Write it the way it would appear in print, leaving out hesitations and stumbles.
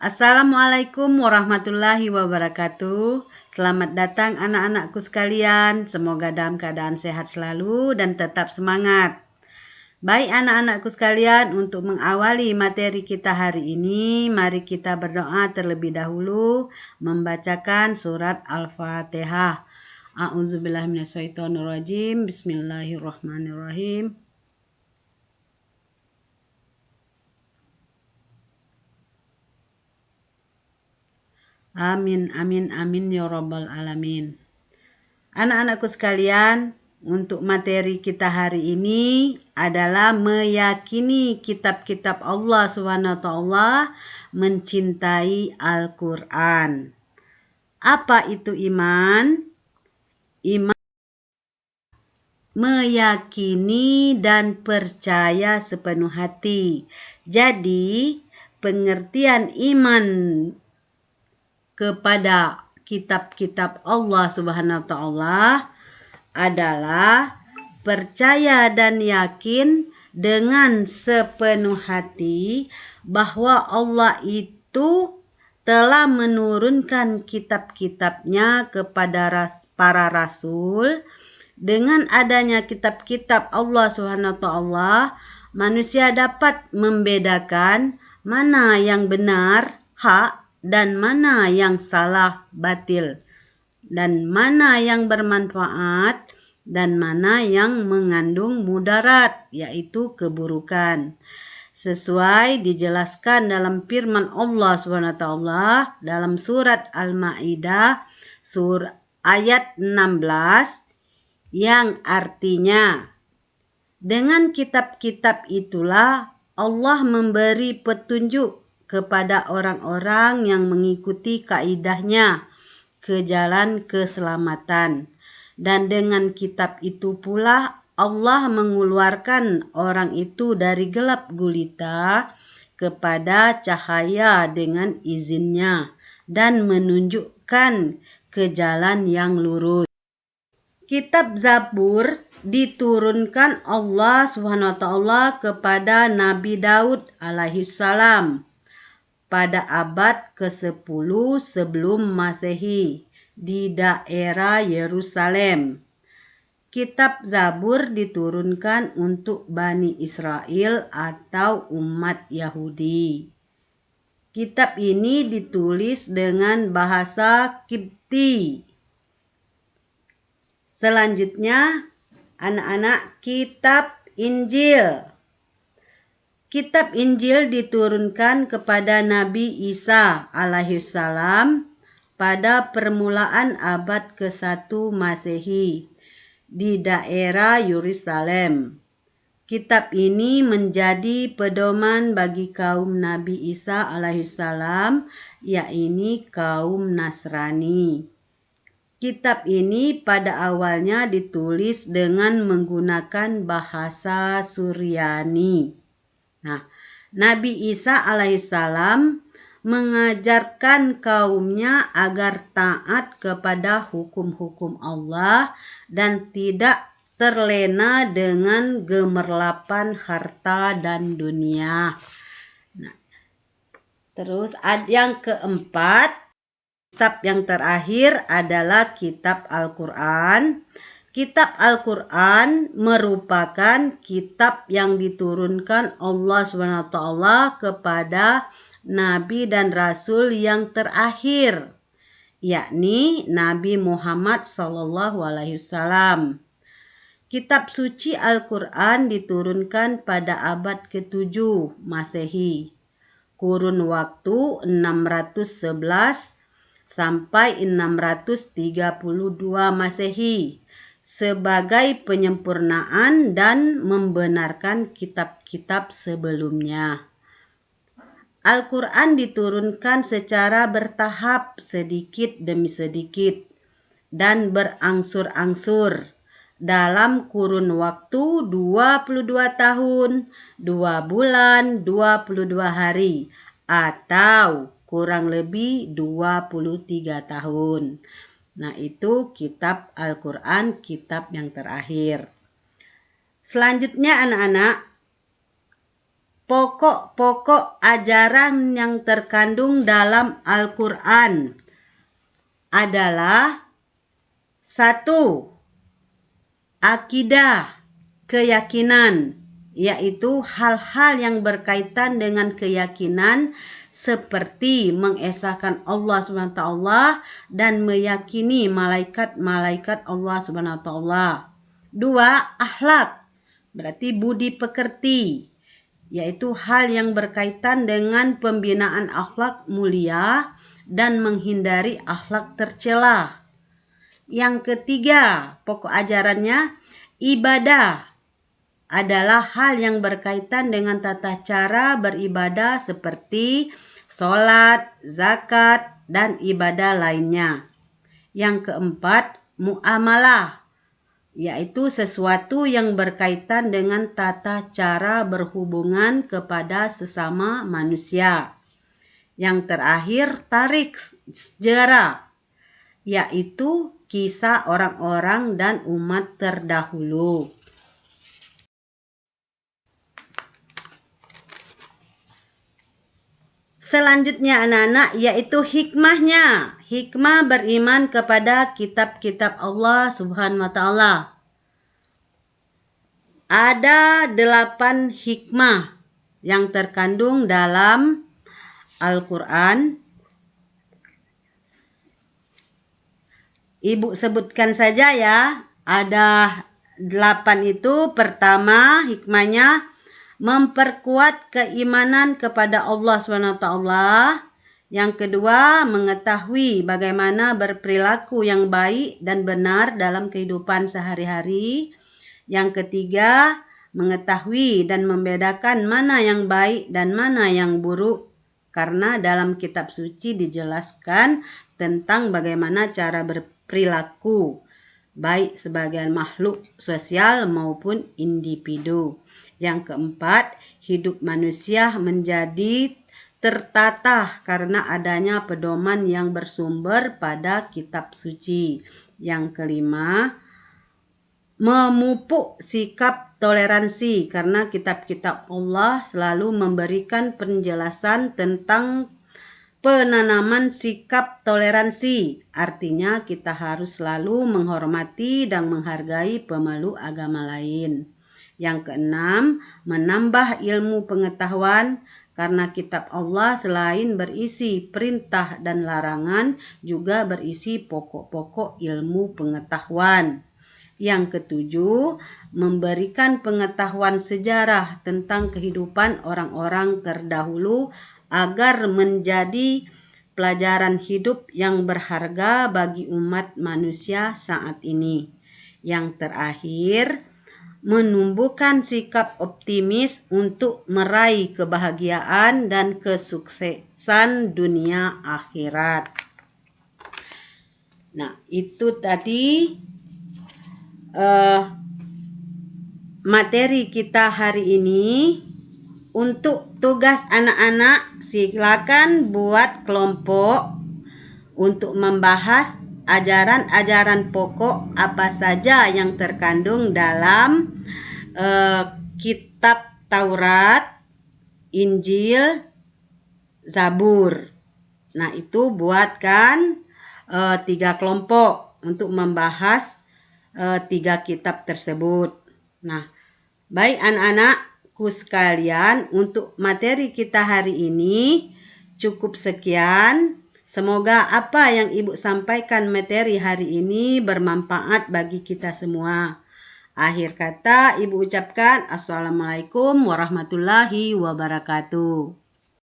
Assalamualaikum warahmatullahi wabarakatuh. Selamat datang anak-anakku sekalian. Semoga dalam keadaan sehat selalu dan tetap semangat. Baik anak-anakku sekalian, untuk mengawali materi kita hari ini, mari kita berdoa terlebih dahulu membacakan surat Al-Fatihah. A'udzubillahi minasyaitonirrajim. Bismillahirrahmanirrahim. Amin, amin, amin ya rabbal alamin. Anak-anakku sekalian, untuk materi kita hari ini adalah meyakini kitab-kitab Allah SWT, mencintai Al-Quran. Apa itu iman? Iman meyakini dan percaya sepenuh hati. Jadi, pengertian iman kepada kitab-kitab Allah Subhanahu wa taala adalah percaya dan yakin dengan sepenuh hati bahwa Allah itu telah menurunkan kitab-kitabnya kepada para rasul. Dengan adanya kitab-kitab Allah Subhanahu wa taala, manusia dapat membedakan mana yang benar, hak, dan mana yang salah, batil, dan mana yang bermanfaat dan mana yang mengandung mudarat, yaitu keburukan. Sesuai dijelaskan dalam firman Allah SWT dalam surat Al-Maidah ayat 16, yang artinya, dengan kitab-kitab itulah Allah memberi petunjuk kepada orang-orang yang mengikuti kaidahnya ke jalan keselamatan. Dan dengan kitab itu pula Allah mengeluarkan orang itu dari gelap gulita kepada cahaya dengan izinnya dan menunjukkan ke jalan yang lurus. Kitab Zabur diturunkan Allah SWT kepada Nabi Daud alaihissalam pada abad ke-10 sebelum Masehi di daerah Yerusalem. Kitab Zabur diturunkan untuk Bani Israel atau umat Yahudi. Kitab ini ditulis dengan bahasa Kipti. Selanjutnya, anak-anak, kitab Injil. Kitab Injil diturunkan kepada Nabi Isa alaihissalam pada permulaan abad ke-1 Masehi di daerah Yerusalem. Kitab ini menjadi pedoman bagi kaum Nabi Isa alaihissalam, yaitu kaum Nasrani. Kitab ini pada awalnya ditulis dengan menggunakan bahasa Suryani. Nah, Nabi Isa alaihissalam mengajarkan kaumnya agar taat kepada hukum-hukum Allah dan tidak terlena dengan gemerlapan harta dan dunia. Nah, terus yang keempat, kitab yang terakhir adalah kitab Al-Quran. Kitab Al-Quran merupakan kitab yang diturunkan Allah SWT kepada Nabi dan Rasul yang terakhir, yakni Nabi Muhammad SAW. Kitab suci Al-Quran diturunkan pada abad ke-7 Masehi, kurun waktu 611 sampai 632 Masehi, sebagai penyempurnaan dan membenarkan kitab-kitab sebelumnya. Al-Quran diturunkan secara bertahap, sedikit demi sedikit, dan berangsur-angsur dalam kurun waktu 22 tahun, 2 bulan, 22 hari, atau kurang lebih 23 tahun. Nah, itu kitab Al-Quran, kitab yang terakhir. Selanjutnya anak-anak, pokok-pokok ajaran yang terkandung dalam Al-Quran adalah 1. Akidah, keyakinan, yaitu hal-hal yang berkaitan dengan keyakinan seperti mengesahkan Allah SWT dan meyakini malaikat-malaikat Allah SWT. 2. Akhlak, berarti budi pekerti, yaitu hal yang berkaitan dengan pembinaan akhlak mulia dan menghindari akhlak tercela. Yang ketiga, pokok ajarannya ibadah adalah hal yang berkaitan dengan tata cara beribadah seperti sholat, zakat, dan ibadah lainnya. Yang keempat, muamalah, yaitu sesuatu yang berkaitan dengan tata cara berhubungan kepada sesama manusia. Yang terakhir, tarik sejarah, yaitu kisah orang-orang dan umat terdahulu. Selanjutnya anak-anak, yaitu hikmahnya. Hikmah beriman kepada kitab-kitab Allah Subhanahu wa Ta'ala. Ada 8 hikmah yang terkandung dalam Al-Quran. Ibu sebutkan saja ya. Ada 8 itu. Pertama, hikmahnya memperkuat keimanan kepada Allah SWT. Yang kedua, mengetahui bagaimana berperilaku yang baik dan benar dalam kehidupan sehari-hari. Yang ketiga, mengetahui dan membedakan mana yang baik dan mana yang buruk. Karena dalam kitab suci dijelaskan tentang bagaimana cara berperilaku, baik sebagai makhluk sosial maupun individu. Yang keempat, hidup manusia menjadi tertata karena adanya pedoman yang bersumber pada kitab suci. Yang kelima, memupuk sikap toleransi karena kitab-kitab Allah selalu memberikan penjelasan tentang penanaman sikap toleransi. Artinya kita harus selalu menghormati dan menghargai pemeluk agama lain. Yang keenam, menambah ilmu pengetahuan karena kitab Allah selain berisi perintah dan larangan juga berisi pokok-pokok ilmu pengetahuan. Yang ketujuh, memberikan pengetahuan sejarah tentang kehidupan orang-orang terdahulu agar menjadi pelajaran hidup yang berharga bagi umat manusia saat ini. Yang terakhir, menumbuhkan sikap optimis untuk meraih kebahagiaan dan kesuksesan dunia akhirat. Nah, itu tadi materi kita hari ini. Untuk tugas anak-anak, silakan buat kelompok untuk membahas ajaran-ajaran pokok apa saja yang terkandung dalam kitab Taurat, Injil, Zabur. Nah, itu buatkan 3 kelompok untuk membahas 3 kitab tersebut. Nah, baik anak-anakku sekalian, untuk materi kita hari ini cukup sekian. Semoga apa yang Ibu sampaikan materi hari ini bermanfaat bagi kita semua. Akhir kata Ibu ucapkan Assalamualaikum warahmatullahi wabarakatuh.